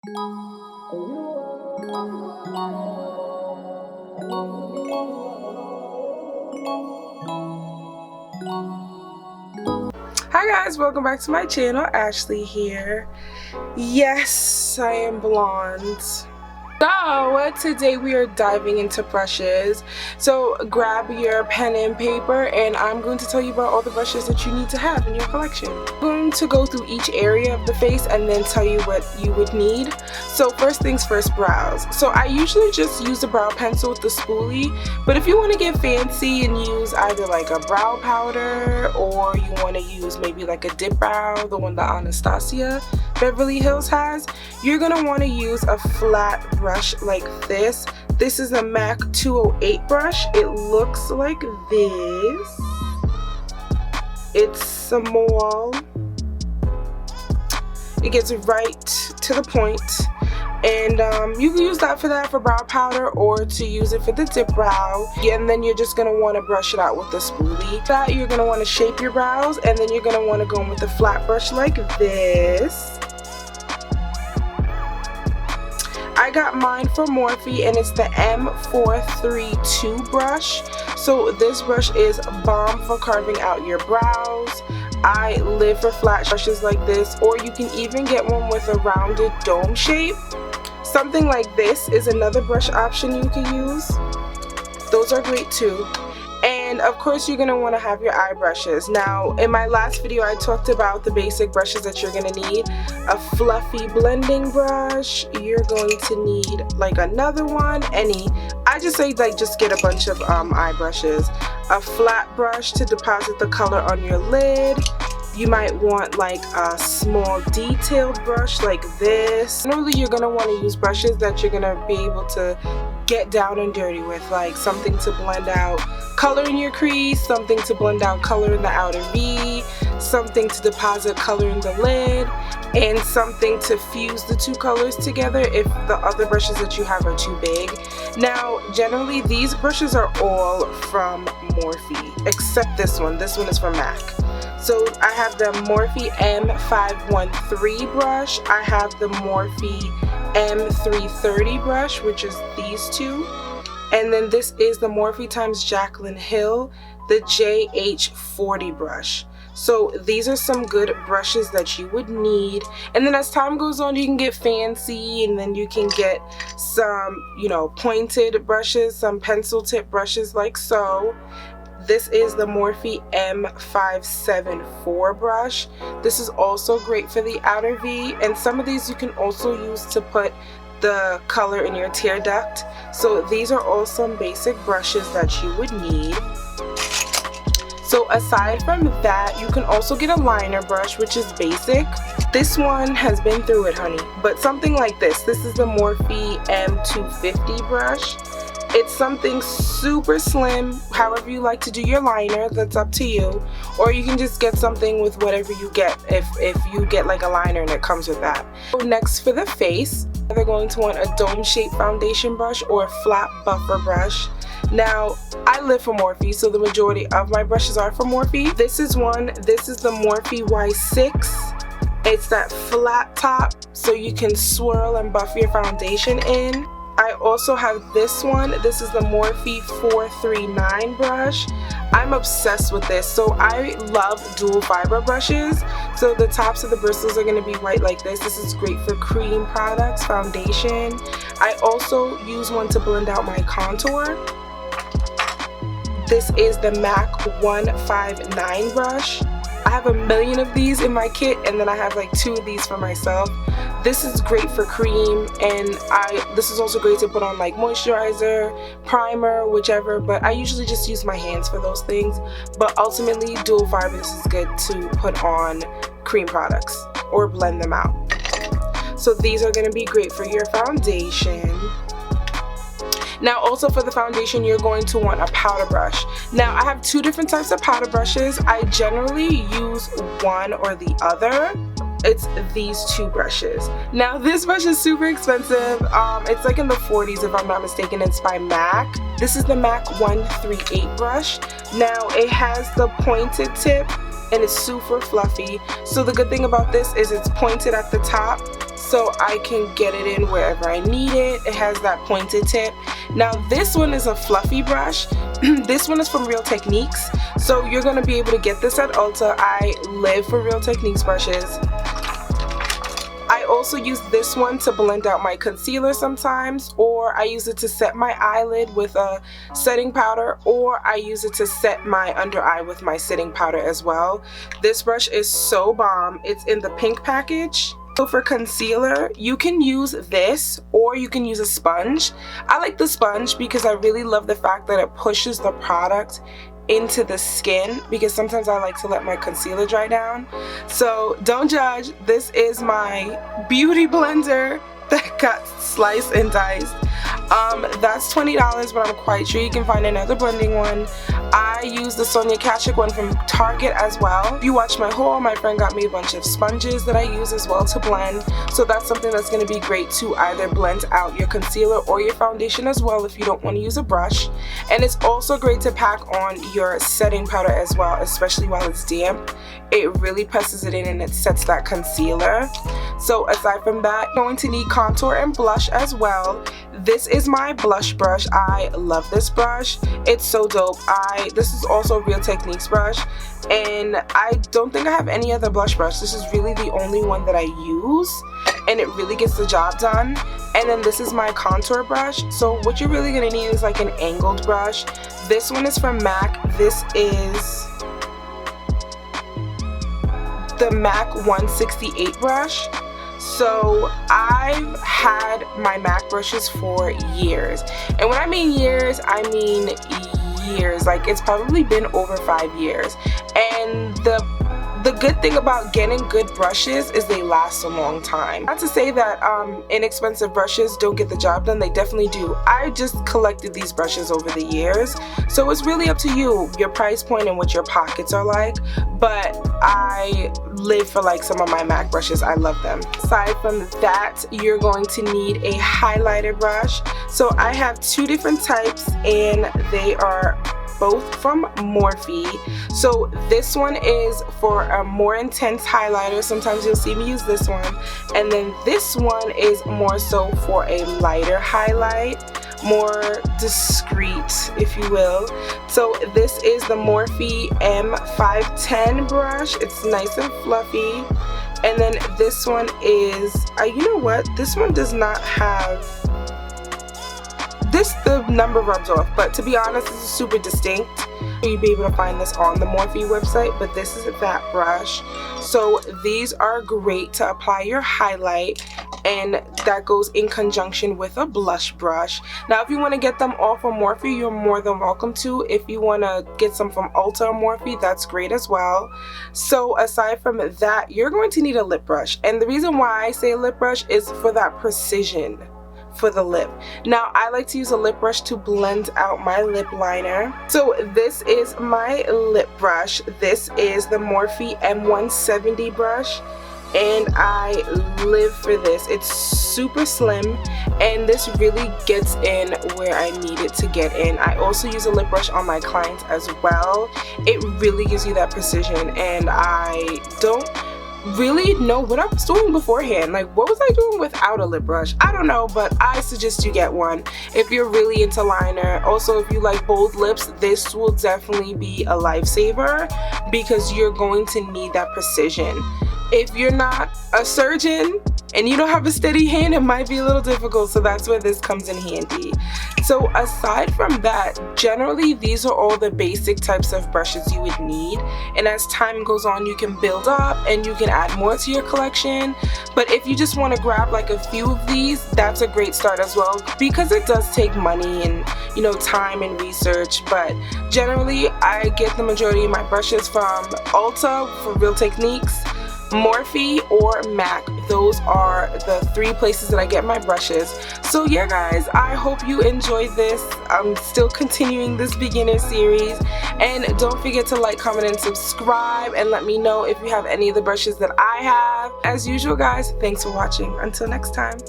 Hi guys, welcome back to my channel. Ashley here. Yes, I am blonde. So today we are diving into brushes. So grab your pen and paper and I'm going to tell you about all the brushes that you need to have in your collection. I'm going to go through each area of the face and then tell you what you would need. So first things first, brows. So I usually just use a brow pencil with the spoolie, but if you want to get fancy and use either like a brow powder or you want to use maybe like a dip brow, the one that Anastasia Beverly Hills has, you're going to want to use a flat brush like this. This is a MAC 208 brush. It looks like this. It's small. It gets right to the point. And you can use that for brow powder or to use it for the dip brow. And then you're just going to want to brush it out with the spoolie. That you're going to want to shape your brows, and then you're going to want to go in with a flat brush like this. I got mine from Morphe and it's the M432 brush. So this brush is bomb for carving out your brows. I live for flat brushes like this, or you can even get one with a rounded dome shape. Something like this is another brush option you can use. Those are great too. And of course you're going to want to have your eye brushes. Now in my last video I talked about the basic brushes that you're going to need. A fluffy blending brush, you're going to need like another one, I just say like just get a bunch of eye brushes. A flat brush to deposit the color on your lid. You might want like a small detailed brush like this. Generally you're going to want to use brushes that you're going to be able to get down and dirty with, like something to blend out color in your crease, something to blend out color in the outer V, something to deposit color in the lid, and something to fuse the two colors together if the other brushes that you have are too big. Now generally these brushes are all from Morphe except this one. This one is from MAC. So I have the Morphe M513 brush, I have the Morphe M330 brush, which is these two, and then this is the Morphe times Jaclyn Hill, the JH40 brush. So these are some good brushes that you would need, and then as time goes on you can get fancy, and then you can get some, you know, pointed brushes, some pencil tip brushes like so. This is the Morphe M574 brush. This is also great for the outer V, and some of these you can also use to put the color in your tear duct. So these are all some basic brushes that you would need. So aside from that, you can also get a liner brush, which is basic. This one has been through it, honey. But something like this. This is the Morphe M250 brush. It's something super slim, however you like to do your liner, that's up to you. Or you can just get something with whatever you get, if you get like a liner and it comes with that. So next for the face, they're going to want a dome shaped foundation brush or a flat buffer brush. Now, I live for Morphe, so the majority of my brushes are from Morphe. This is the Morphe Y6. It's that flat top, so you can swirl and buff your foundation in. I also have this one. This is the Morphe 439 brush. I'm obsessed with this. So I love dual fiber brushes. So the tops of the bristles are going to be white like this. This is great for cream products, foundation. I also use one to blend out my contour. This is the MAC 159 brush. I have a million of these in my kit, and then I have like 2 of these for myself. This is great for cream, and this is also great to put on like moisturizer, primer, whichever, but I usually just use my hands for those things. But ultimately, dual fiber, this is good to put on cream products or blend them out. So these are going to be great for your foundation. Now also for the foundation, you're going to want a powder brush. Now I have 2 different types of powder brushes. I generally use one or the other. It's these 2 brushes. Now this brush is super expensive. It's like in the 40s if I'm not mistaken. It's by MAC. This is the MAC 138 brush. Now it has the pointed tip and it's super fluffy. So the good thing about this is it's pointed at the top, so I can get it in wherever I need it. It has that pointed tip. Now this one is a fluffy brush. This one is from Real Techniques, so you're going to be able to get this at Ulta. I live for Real Techniques brushes. I also use this one to blend out my concealer sometimes, or I use it to set my eyelid with a setting powder, or I use it to set my under eye with my setting powder as well. This brush is so bomb. It's in the pink package. So for concealer, you can use this or you can use a sponge. I like the sponge because I really love the fact that it pushes the product into the skin, because sometimes I like to let my concealer dry down. So don't judge. This is my beauty blender that got sliced and diced. That's $20, but I'm quite sure you can find another blending one. I use the Sonia Kashuk one from Target as well. If you watch my haul, my friend got me a bunch of sponges that I use as well to blend. So that's something that's going to be great to either blend out your concealer or your foundation as well if you don't want to use a brush. And it's also great to pack on your setting powder as well, especially while it's damp. It really presses it in and it sets that concealer. So aside from that, you're going to need contour and blush as well. This is my blush brush. I love this brush. It's so dope. This is also a Real Techniques brush, and I don't think I have any other blush brush. This is really the only one that I use, and it really gets the job done. And then this is my contour brush. So what you're really going to need is like an angled brush. This one is from MAC. This is the MAC 168 brush. So I've had my MAC brushes for years, and when I mean years, I mean years. Like, it's probably been over 5 years. And the good thing about getting good brushes is they last a long time. Not to say that inexpensive brushes don't get the job done, they definitely do. I just collected these brushes over the years, so it's really up to you, your price point and what your pockets are like. But I live for like some of my MAC brushes. I love them. Aside from that, you're going to need a highlighter brush. So I have 2 different types, and they are both from Morphe. So this one is for a more intense highlighter. Sometimes you'll see me use this one, and then this one is more so for a lighter highlight, more discreet, if you will. So this is the Morphe M510 brush. It's nice and fluffy. And then this one is you know what, this one does not have this, the number rubs off, but to be honest, this is super distinct. You'll be able to find this on the Morphe website, but this is that brush. So these are great to apply your highlight, and that goes in conjunction with a blush brush. Now if you want to get them all from Morphe, you're more than welcome to. If you want to get some from Ulta or Morphe, that's great as well. So aside from that, you're going to need a lip brush, and the reason why I say lip brush is for that precision for the lip. Now I like to use a lip brush to blend out my lip liner. So this is my lip brush. This is the Morphe M170 brush, and I live for this. It's super slim, and this really gets in where I need it to get in. I also use a lip brush on my clients as well. It really gives you that precision, and I don't really know what I was doing beforehand. Like, what was I doing without a lip brush? I don't know, but I suggest you get one if you're really into liner. Also, if you like bold lips, this will definitely be a lifesaver because you're going to need that precision. If you're not a surgeon and you don't have a steady hand, it might be a little difficult, so that's where this comes in handy. So aside from that, generally these are all the basic types of brushes you would need, and as time goes on you can build up and you can add more to your collection. But if you just want to grab like a few of these, that's a great start as well, because it does take money and, you know, time and research. But generally I get the majority of my brushes from Ulta for Real Techniques, Morphe, or MAC. Those are the 3 places that I get my brushes. So yeah guys, I hope you enjoyed this. I'm still continuing this beginner series, and don't forget to like, comment, and subscribe, and let me know if you have any of the brushes that I have. As usual guys, thanks for watching. Until next time.